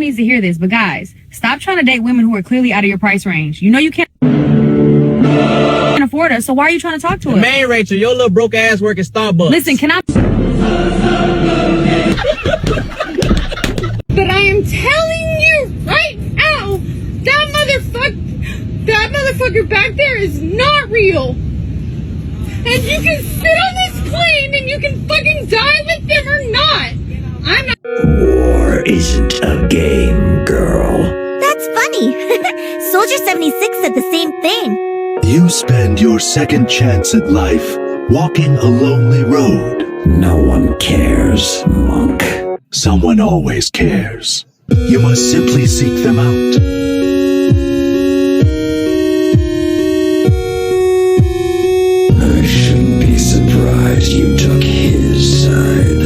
needs to hear this, but guys, stop trying to date women who are clearly out of your price range. You know you can't afford us, so why are you trying to talk to us? Man, Rachel, your little broke ass work at Starbucks. Listen, can I... But I am telling you right now, that motherfucker back there is not real. And you can sit on this plane and you can fucking die with them or not. I'm not. War isn't a game, girl. That's funny. Soldier 76 said the same thing. You spend your second chance at life walking a lonely road. No one cares, monk. Someone always cares. You must simply seek them out. I shouldn't be surprised you took his side.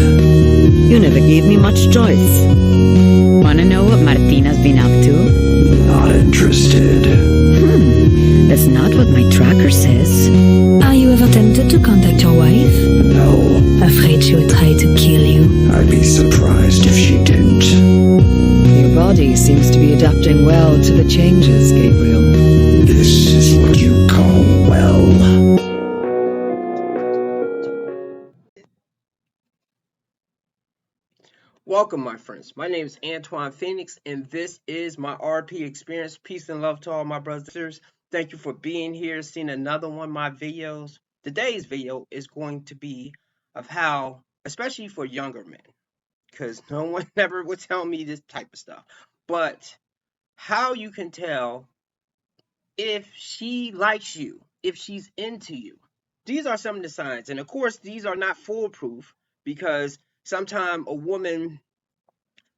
You never gave me much choice. Wanna know what Martina's been up to? Not interested. That's not what my tracker says. Are you ever tempted to contact your wife? No. Afraid she would try to kill you? I'd be surprised if she didn't. Your body seems to be adapting well to the changes, Gabriel. This is what you call well. Welcome, my friends. My name is Antoine Phoenix, and this is my RP experience. Peace and love to all my brothers and sisters. Thank you for being here, seeing another one of my videos. Today's video is going to be of how, especially for younger men, because no one ever would tell me this type of stuff, but how you can tell if she likes you, if she's into you. These are some of the signs, and of course, these are not foolproof, because sometimes a woman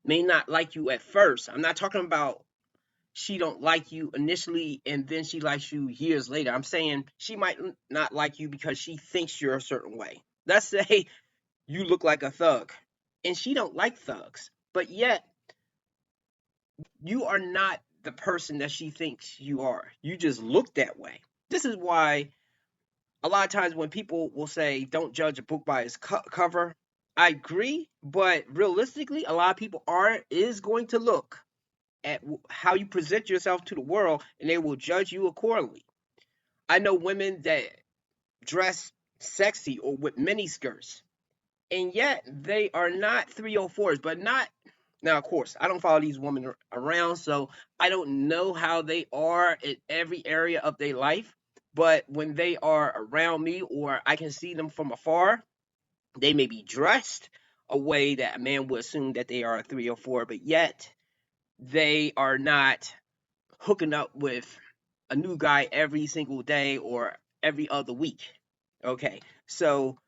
may not like you at first. I'm not talking about she don't like you initially and then she likes you years later. I'm saying she might not like you because she thinks you're a certain way. Let's say you look like a thug and she don't like thugs, but yet you are not the person that she thinks you are. You just look that way. This is why a lot of times when people will say don't judge a book by its cover, I agree, but realistically, a lot of people is going to look at how you present yourself to the world, and they will judge you accordingly. I know women that dress sexy or with mini skirts, and yet they are not 304s, but not. Now, of course, I don't follow these women around, so I don't know how they are in every area of their life, but when they are around me or I can see them from afar, they may be dressed a way that a man would assume that they are a 304, but yet they are not hooking up with a new guy every single day or every other week. Okay, so,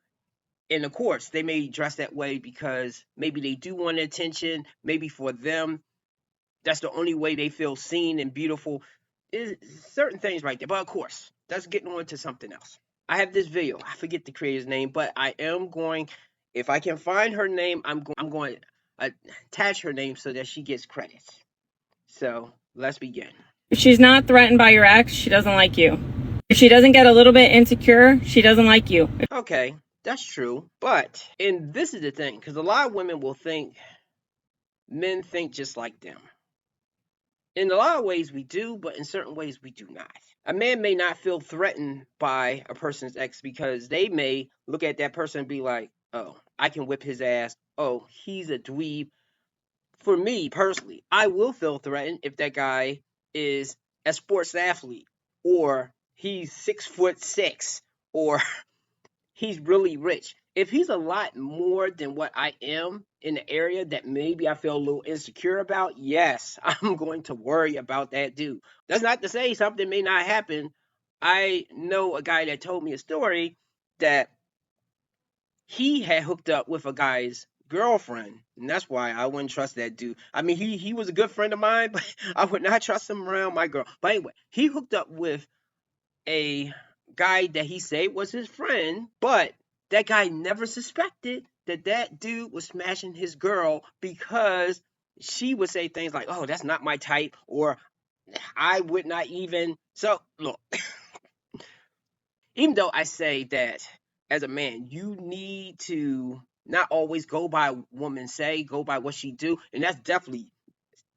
and of course, they may dress that way because maybe they do want attention. Maybe for them, that's the only way they feel seen and beautiful. Is certain things right there. But of course, let's get on to something else. I have this video. I forget the creator's name, but I am going, if I can find her name, I'm going to attach her name so that she gets credits. So let's begin. If she's not threatened by your ex, she doesn't like you. If she doesn't get a little bit insecure, she doesn't like you. Okay, that's true. But, and this is the thing, because a lot of women will think men think just like them. In a lot of ways we do, but in certain ways we do not. A man may not feel threatened by a person's ex because they may look at that person and be like, oh, I can whip his ass. Oh, he's a dweeb. For me, personally, I will feel threatened if that guy is a sports athlete, or he's 6'6", or he's really rich. If he's a lot more than what I am in the area that maybe I feel a little insecure about, yes, I'm going to worry about that dude. That's not to say something may not happen. I know a guy that told me a story that he had hooked up with a guy's girlfriend, and that's why I wouldn't trust that dude. I mean, he was a good friend of mine, but I would not trust him around my girl. But anyway, he hooked up with a guy that he said was his friend, but that guy never suspected that that dude was smashing his girl because she would say things like, oh, that's not my type, or I would not even. So look, even though I say that as a man, you need to not always go by what women say, go by what she do, and that's definitely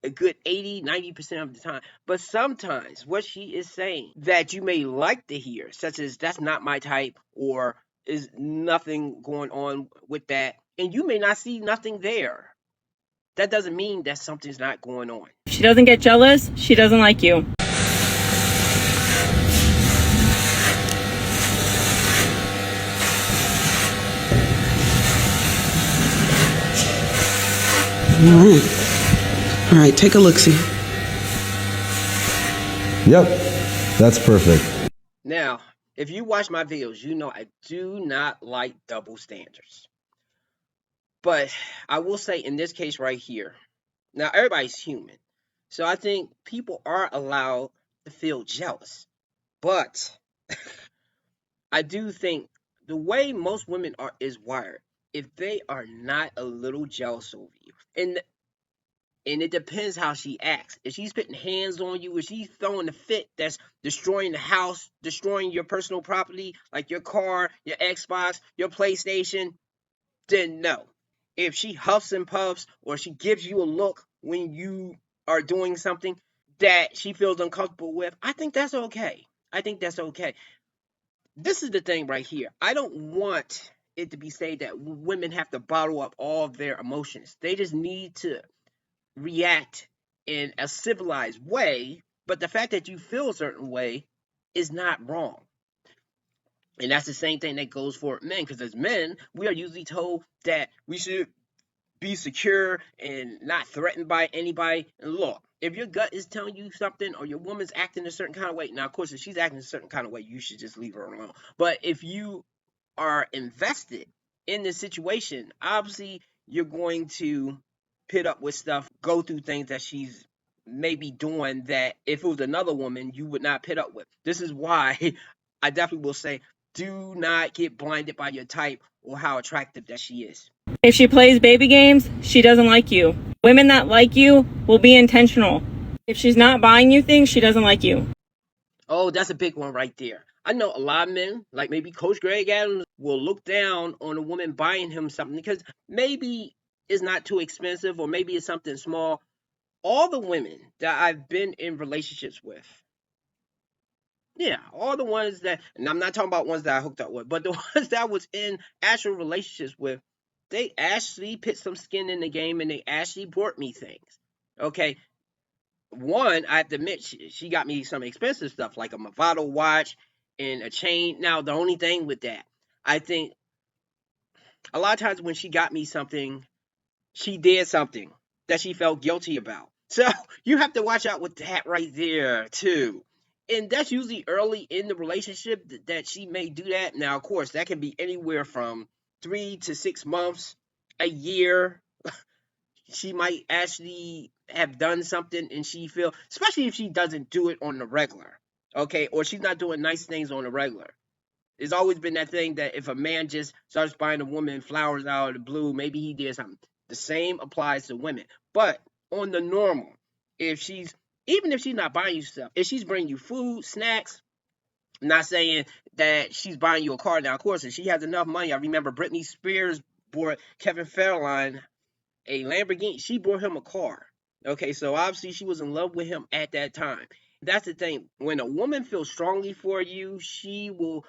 a good 80-90% of the time. But sometimes what she is saying that you may like to hear, such as that's not my type, or is nothing going on with that, and you may not see nothing there. That doesn't mean that something's not going on. If she doesn't get jealous, she doesn't like you. All right, take a look-see. Yep, that's perfect. Now, if you watch my videos, you know I do not like double standards. But I will say in this case right here, now everybody's human. So I think people are allowed to feel jealous. But I do think the way most women is wired, if they are not a little jealous over you, and it depends how she acts. If she's putting hands on you, if she's throwing a fit that's destroying the house, destroying your personal property, like your car, your Xbox, your PlayStation, then no. If she huffs and puffs, or she gives you a look when you are doing something that she feels uncomfortable with, I think that's okay. I think that's okay. This is the thing right here. I don't want it to be said that women have to bottle up all of their emotions. They just need to react in a civilized way, but the fact that you feel a certain way is not wrong. And that's the same thing that goes for men, because as men, we are usually told that we should be secure and not threatened by anybody. And look, if your gut is telling you something, or your woman's acting a certain kind of way, now of course if she's acting a certain kind of way, you should just leave her alone. But if you are invested in the situation, obviously you're going to pit up with stuff, go through things that she's maybe doing that if it was another woman you would not pit up with. This is why I definitely will say, do not get blinded by your type or how attractive that she is. If she plays baby games, she doesn't like you. Women that like you will be intentional. If she's not buying you things, she doesn't like you. Oh, that's a big one right there. I know a lot of men, like maybe Coach Greg Adams, will look down on a woman buying him something because maybe it's not too expensive, or maybe it's something small. All the women that I've been in relationships with, yeah, all the ones that, and I'm not talking about ones that I hooked up with, but the ones that I was in actual relationships with, they actually put some skin in the game and they actually bought me things. Okay. One, I have to admit, she got me some expensive stuff like a Movado watch and a chain. Now, the only thing with that, I think a lot of times when she got me something, she did something that she felt guilty about. So you have to watch out with that right there too. And that's usually early in the relationship that she may do that. Now, of course, that can be anywhere from 3 to 6 months, a year. She might actually have done something and she feel, especially if she doesn't do it on the regular, okay, or she's not doing nice things on the regular. There's always been that thing that if a man just starts buying a woman flowers out of the blue, maybe he did something. The same applies to women. But on the normal, even if she's not buying you stuff, if she's bringing you food, snacks, I'm not saying that she's buying you a car. Now, of course, if she has enough money, I remember Britney Spears bought Kevin Federline a Lamborghini. She bought him a car. Okay, so obviously she was in love with him at that time. That's the thing. When a woman feels strongly for you, she will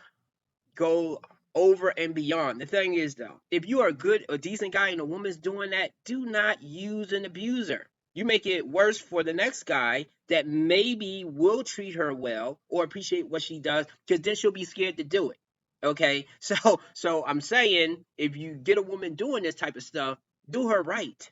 go over and beyond. The thing is, though, if you are a decent guy and a woman's doing that, do not use and abuse her. You make it worse for the next guy that maybe will treat her well or appreciate what she does, because then she'll be scared to do it. Okay, so I'm saying, if you get a woman doing this type of stuff, do her right.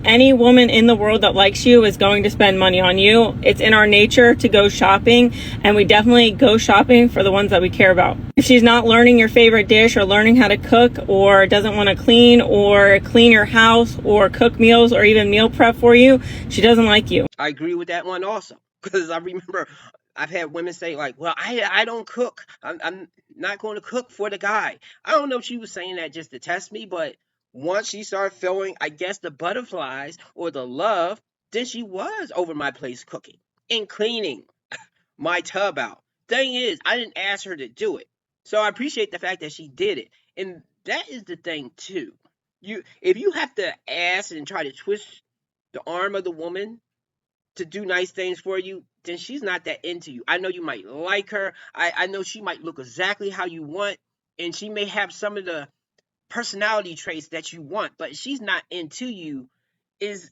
Any woman in the world that likes you is going to spend money on you. It's in our nature to go shopping, and we definitely go shopping for the ones that we care about. If she's not learning your favorite dish, or learning how to cook, or doesn't want to clean your house, or cook meals, or even meal prep for you, she doesn't like you. I agree with that one also, because I remember I've had women say like, well, I don't cook. I'm not going to cook for the guy. I don't know if she was saying that just to test me, but once she started feeling, I guess, the butterflies or the love, then she was over my place cooking and cleaning my tub out. Thing is, I didn't ask her to do it. So I appreciate the fact that she did it. And that is the thing too. If you have to ask and try to twist the arm of the woman to do nice things for you, then she's not that into you. I know you might like her. I know she might look exactly how you want, and she may have some of the personality traits that you want, but she's not into you is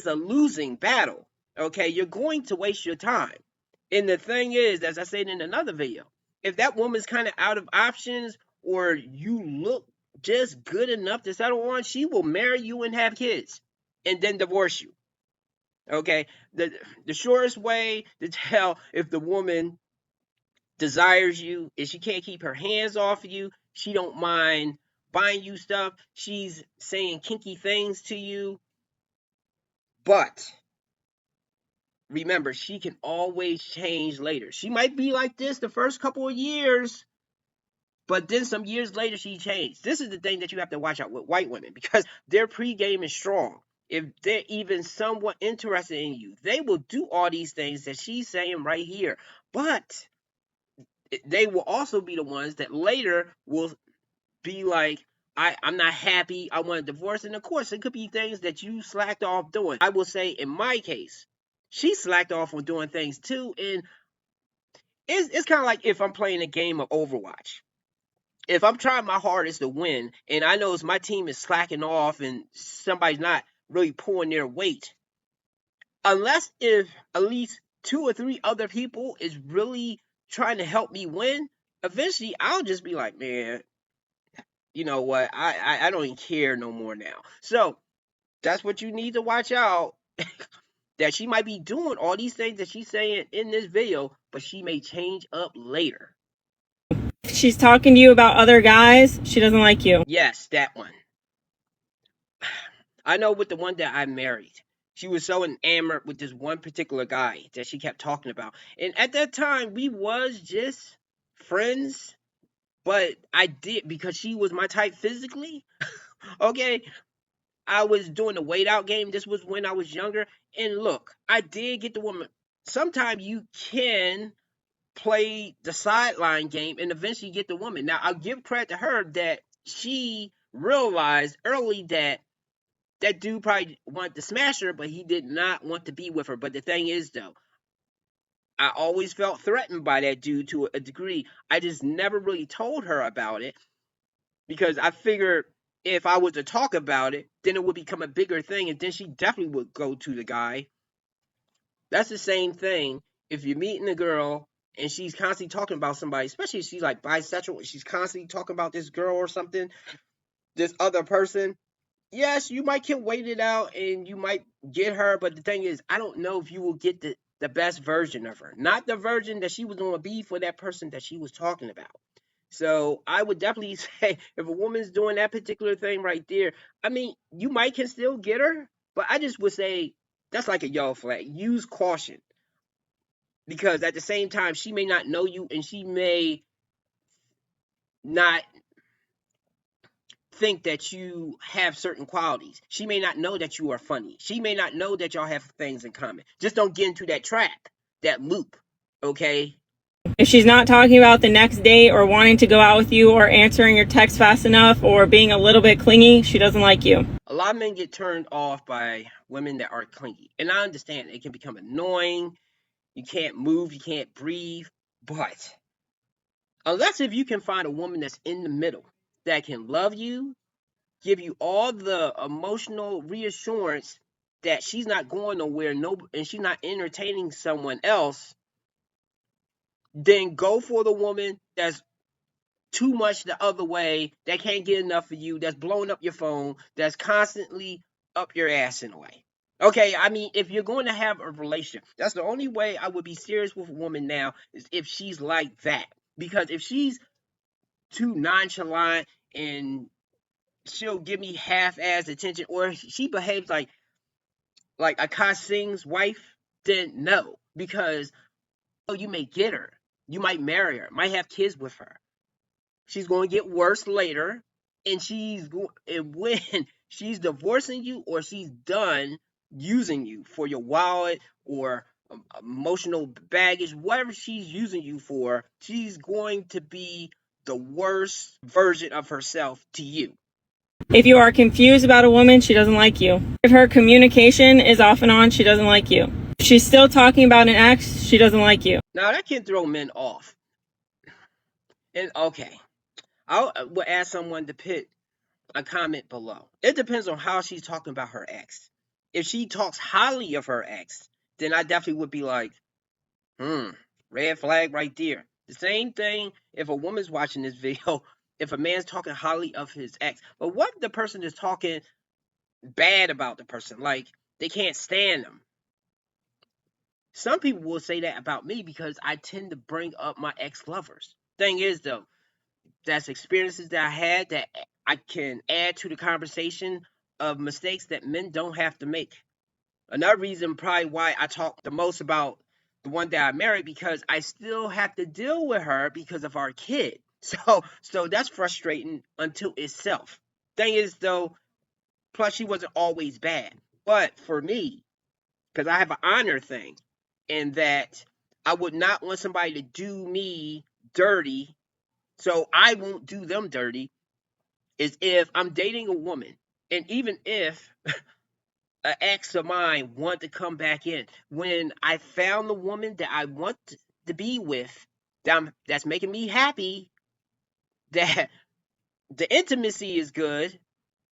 a losing battle. Okay, you're going to waste your time. And the thing is, as I said in another video, if that woman's kind of out of options or you look just good enough to settle on, she will marry you and have kids and then divorce you. Okay, the shortest way to tell if the woman desires you is she can't keep her hands off of you. She don't mind buying you stuff. She's saying kinky things to you. But remember, she can always change later. She might be like this the first couple of years, but then some years later she changed. This is the thing that you have to watch out with white women, because their pregame is strong. If they're even somewhat interested in you, they will do all these things that she's saying right here. But they will also be the ones that later will be like, I'm not happy, I want a divorce. And of course, it could be things that you slacked off doing. I will say, in my case, she slacked off on doing things too. And it's kind of like if I'm playing a game of Overwatch. If I'm trying my hardest to win, and I know my team is slacking off and somebody's not really pulling their weight, unless if at least 2 or 3 other people is really trying to help me win, eventually I'll just be like, man, you know what, I don't even care no more now. So that's what you need to watch out. That she might be doing all these things that she's saying in this video, but she may change up later. If she's talking to you about other guys, she doesn't like you. Yes, that one. I know with the one that I married, she was so enamored with this one particular guy that she kept talking about. And at that time, we was just friends. But I did, because she was my type physically. Okay, I was doing the weight out game. This was when I was younger. And look, I did get the woman. Sometimes you can play the sideline game and eventually get the woman. Now, I'll give credit to her that she realized early that that dude probably wanted to smash her, but he did not want to be with her. But the thing is, though, I always felt threatened by that dude to a degree. I just never really told her about it, because I figured if I was to talk about it, then it would become a bigger thing, and then she definitely would go to the guy. That's the same thing if you're meeting a girl and she's constantly talking about somebody, especially if she's like bisexual, and she's constantly talking about this girl or something, this other person. Yes, you might can wait it out and you might get her, but the thing is, I don't know if you will get the best version of her. Not the version that she was going to be for that person that she was talking about. So I would definitely say, if a woman's doing that particular thing right there, I mean, you might can still get her, but I just would say that's like a yellow flag. Use caution. Because at the same time, she may not know you, and she may not think that you have certain qualities. She may not know that you are funny. She may not know that y'all have things in common. Just don't get into that trap, that loop, okay? If she's not talking about the next date or wanting to go out with you or answering your text fast enough or being a little bit clingy, she doesn't like you. A lot of men get turned off by women that are clingy. And I understand it can become annoying. You can't move, you can't breathe. But unless if you can find a woman that's in the middle, that can love you, give you all the emotional reassurance that she's not going nowhere, and she's not entertaining someone else, then go for the woman that's too much the other way, that can't get enough of you, that's blowing up your phone, that's constantly up your ass in a way. Okay, I mean, if you're going to have a relationship, that's the only way I would be serious with a woman now, is if she's like that. Because if she's too nonchalant and she'll give me half-ass attention, or she behaves like Akash Singh's wife, then no. Because you may get her. You might marry her. Might have kids with her. She's going to get worse later. And when she's divorcing you, or she's done using you for your wallet or emotional baggage, whatever she's using you for, she's going to be the worst version of herself to you. If you are confused about a woman, she doesn't like you. If her communication is off and on, she doesn't like you. If she's still talking about an ex, she doesn't like you. Now that can throw men off. And okay, I will ask someone to put a comment below. It depends on how she's talking about her ex. If she talks highly of her ex, then I definitely would be like, red flag right there. The same thing if a woman's watching this video, if a man's talking highly of his ex. But what if the person is talking bad about the person? Like, they can't stand them. Some people will say that about me because I tend to bring up my ex-lovers. Thing is, though, that's experiences that I had that I can add to the conversation of mistakes that men don't have to make. Another reason probably why I talk the most about the one that I married, because I still have to deal with her because of our kid. So that's frustrating unto itself. Thing is, though, plus she wasn't always bad. But for me, because I have an honor thing, in that I would not want somebody to do me dirty, so I won't do them dirty, is if I'm dating a woman, and even if an ex of mine want to come back in, when I found the woman that I want to be with, that's making me happy, that the intimacy is good,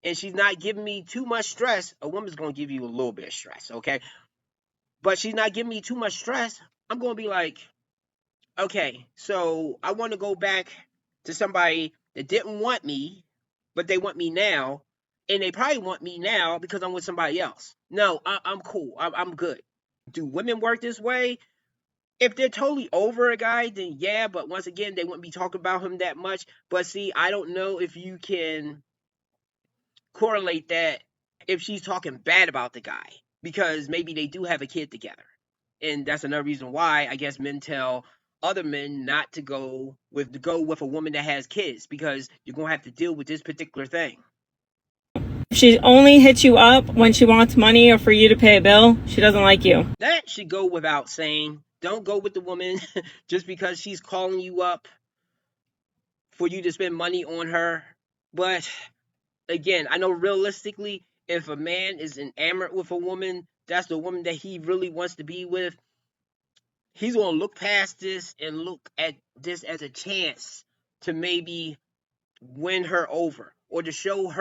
and she's not giving me too much stress. A woman's going to give you a little bit of stress, okay? But she's not giving me too much stress. I'm going to be like, okay, so I want to go back to somebody that didn't want me, but they want me now, and they probably want me now because I'm with somebody else. No, I'm cool. I'm good. Do women work this way? If they're totally over a guy, then yeah, but once again, they wouldn't be talking about him that much. But see, I don't know if you can correlate that if she's talking bad about the guy, because maybe they do have a kid together. And that's another reason why I guess men tell other men not to go with a woman that has kids, because you're going to have to deal with this particular thing. If she only hits you up when she wants money or for you to pay a bill, she doesn't like you. That should go without saying. Don't go with the woman just because she's calling you up for you to spend money on her. But again, I know realistically, if a man is enamored with a woman, that's the woman that he really wants to be with, he's going to look past this and look at this as a chance to maybe win her over, or to show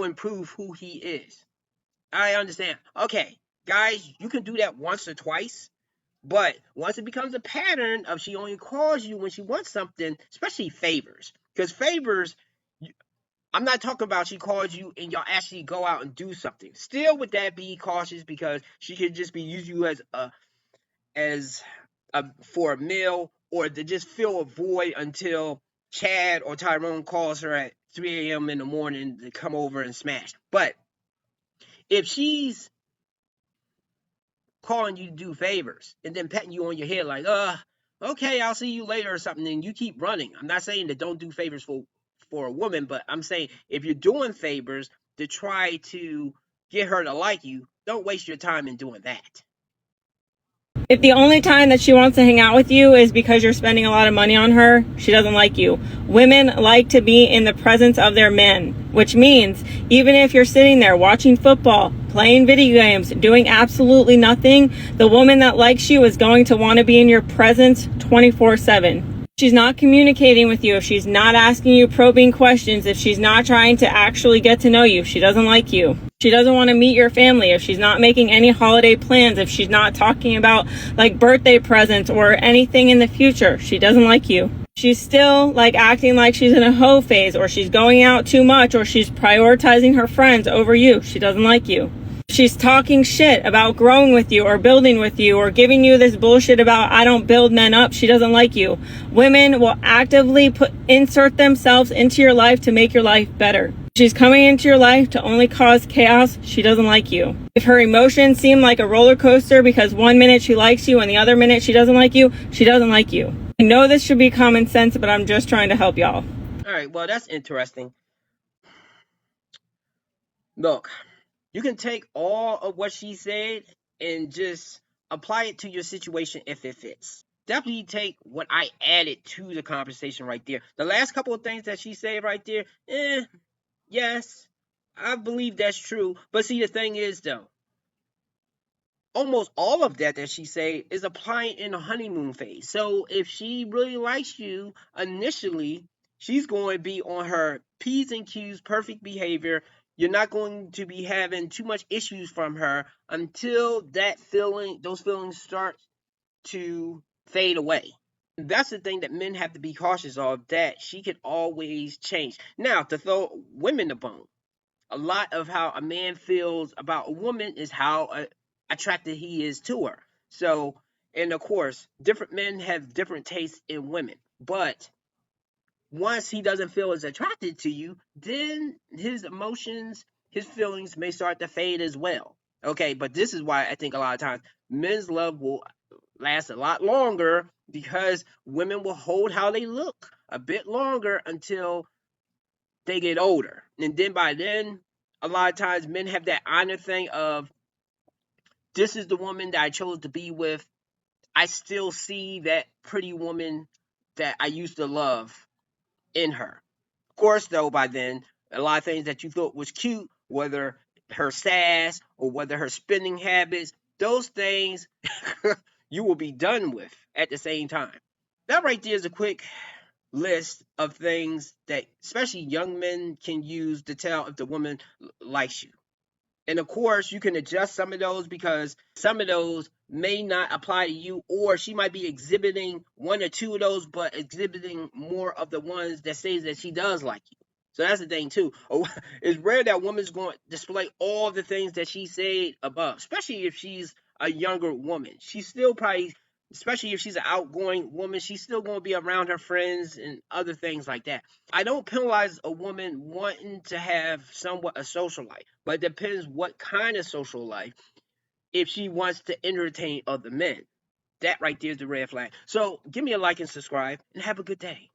and prove who he is. I understand. Okay, guys, you can do that once or twice, but once it becomes a pattern of she only calls you when she wants something, especially favors, because favors, I'm not talking about she calls you and y'all actually go out and do something. Still, with that, be cautious, because she could just be using you as for a meal, or to just fill a void until Chad or Tyrone calls her at 3 a.m. in the morning to come over and smash. But if she's calling you to do favors and then patting you on your head like, okay, I'll see you later or something, and you keep running. I'm not saying that don't do favors for a woman, but I'm saying if you're doing favors to try to get her to like you, don't waste your time in doing that. If the only time that she wants to hang out with you is because you're spending a lot of money on her, she doesn't like you. Women like to be in the presence of their men, which means even if you're sitting there watching football, playing video games, doing absolutely nothing, the woman that likes you is going to want to be in your presence 24/7. She's not communicating with you, if she's not asking you probing questions, if she's not trying to actually get to know you, she doesn't like you. She doesn't want to meet your family, if she's not making any holiday plans, if she's not talking about like birthday presents or anything in the future, she doesn't like you. She's still like acting like she's in a hoe phase, or she's going out too much, or she's prioritizing her friends over you, she doesn't like you. She's talking shit about growing with you or building with you, or giving you this bullshit about I don't build men up, she doesn't like you. Women will actively insert themselves into your life to make your life better. She's coming into your life to only cause chaos, she doesn't like you. If her emotions seem like a roller coaster because 1 minute she likes you and the other minute she doesn't like you, she doesn't like you. I know this should be common sense, but I'm just trying to help y'all. All right, well, that's interesting. Look, you can take all of what she said and just apply it to your situation if it fits. Definitely take what I added to the conversation right there. The last couple of things that she said right there, yes, I believe that's true. But see, the thing is, though, almost all of that she say is applying in a honeymoon phase. So if she really likes you initially, she's going to be on her P's and Q's, perfect behavior. You're not going to be having too much issues from her until those feelings start to fade away. That's the thing that men have to be cautious of, that she could always change. Now, to throw women a bone, a lot of how a man feels about a woman is how attracted he is to her. So, and of course, different men have different tastes in women. But once he doesn't feel as attracted to you, then his emotions, his feelings may start to fade as well. Okay, but this is why I think a lot of times men's love will last a lot longer, because women will hold how they look a bit longer until they get older. And then by then, a lot of times men have that honor thing of, this is the woman that I chose to be with. I still see that pretty woman that I used to love in her. Of course, though, by then, a lot of things that you thought was cute, whether her sass or whether her spending habits, those things you will be done with at the same time. That right there is a quick list of things that especially young men can use to tell if the woman likes you. And of course, you can adjust some of those, because some of those may not apply to you, or she might be exhibiting one or two of those, but exhibiting more of the ones that says that she does like you. So that's the thing too. It's rare that a woman's going to display all the things that she said above, especially if she's a younger woman. She's still probably, especially if she's an outgoing woman, she's still going to be around her friends and other things like that. I don't penalize a woman wanting to have somewhat a social life, but it depends what kind of social life. If she wants to entertain other men, that right there is the red flag. So give me a like and subscribe, and have a good day.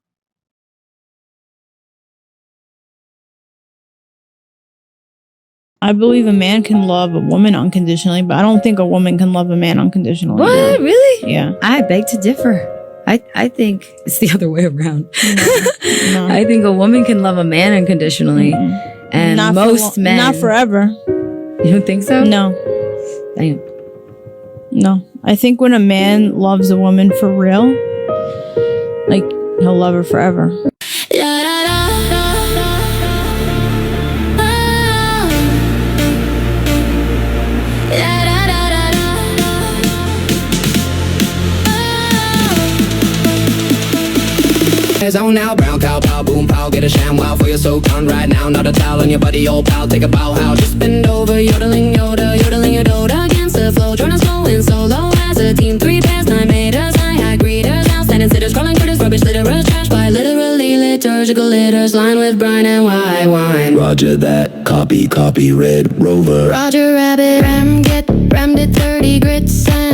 I believe a man can love a woman unconditionally, but I don't think a woman can love a man unconditionally. What? Really? Yeah. I beg to differ. I think it's the other way around. No. I think a woman can love a man unconditionally. Mm-hmm. And not most men... Not forever. You don't think so? No. Damn. No. I think when a man loves a woman for real, like, he'll love her forever. On now, brown cow, pow, boom, pow, get a sham wow for your soak on right now. Not a towel on your buddy, old pal, take a bow how. Just bend over, yodeling, yoda, yodeling your doda against the flow. Join us slow and solo as a team. 3 pairs, 9 meters, high, high greeters, outstanding sitters, crawling critters, rubbish litterers, trash by literally liturgical litters, lined with brine and white wine. Roger that, copy, Red Rover. Roger Rabbit, ram, get rammed at 30 grits and